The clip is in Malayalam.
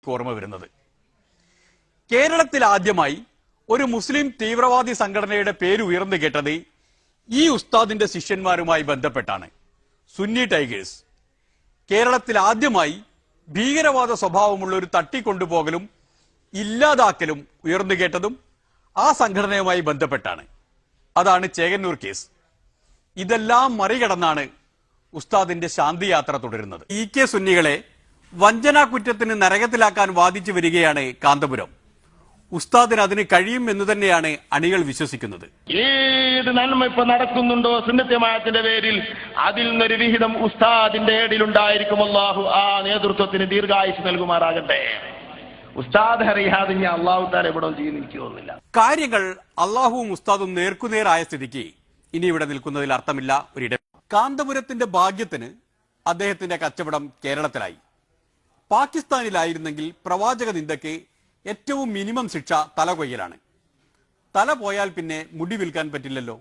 എനിക്ക് ഓർമ്മ വരുന്നത്. കേരളത്തിൽ ആദ്യമായി ഒരു മുസ്ലിം തീവ്രവാദി സംഘടനയുടെ പേര് ഉയർന്നു കേട്ടത് ഈ ഉസ്താദിന്റെ ശിഷ്യന്മാരുമായി ബന്ധപ്പെട്ടാണ്. സുന്നി ടൈഗേഴ്സ്. കേരളത്തിൽ ആദ്യമായി ഭീകരവാദ സ്വഭാവമുള്ള ഒരു തട്ടിക്കൊണ്ടുപോകലും ഇല്ലാതാക്കലും ഉയർന്നു കേട്ടതും ആ സംഘടനയുമായി ബന്ധപ്പെട്ടാണ്. അതാണ് ചേകന്നൂർ കേസ്. ഇതെല്ലാം മറികടന്നാണ് ഉസ്താദിന്റെ ശാന്തിയാത്ര തുടരുന്നത്. കെ സുന്നികളെ വഞ്ചനാ കുറ്റത്തിന് നരകത്തിലാക്കാൻ വാദിച്ചു വരികയാണ് കാന്തപുരം. ഉസ്താദിന് അതിന് കഴിയും എന്ന് തന്നെയാണ് അണികൾ വിശ്വസിക്കുന്നത്. ഏത് നന്മ ഇപ്പൊ നടക്കുന്നുണ്ടോ സുന്നത്ത് ജമാഅത്തിന്റെ പേരിൽ, അതിൽ നിന്നൊരു വിഹിതം ഉസ്താദിന്റെ ഏടിലുണ്ടായിരിക്കും. അല്ലാഹു ആ നേതൃത്വത്തിന് ദീർഘായുസ് നൽകുമാറാകട്ടെ. ഉസ്താദ് അറിയാതെ ഞാൻ അള്ളാഹു താല ഇവിടെ ചെയ്യുന്ന എനിക്ക് തോന്നുന്നില്ല. കാര്യങ്ങൾ അള്ളാഹുവും ഉസ്താദും നേർക്കുനേരായ സ്ഥിതിക്ക് ഇനി ഇവിടെ നിൽക്കുന്നതിൽ അർത്ഥമില്ല. ഒരിടം കാന്തപുരത്തിന്റെ ഭാഗ്യത്തിന് അദ്ദേഹത്തിന്റെ കച്ചവടം കേരളത്തിലായി. പാകിസ്ഥാനിലായിരുന്നെങ്കിൽ പ്രവാചക നിന്ദയ്ക്ക് ഏറ്റവും മിനിമം ശിക്ഷ തല കൊയ്യലാണ്. തല പോയാൽ പിന്നെ മുടി വിൽക്കാൻ പറ്റില്ലല്ലോ.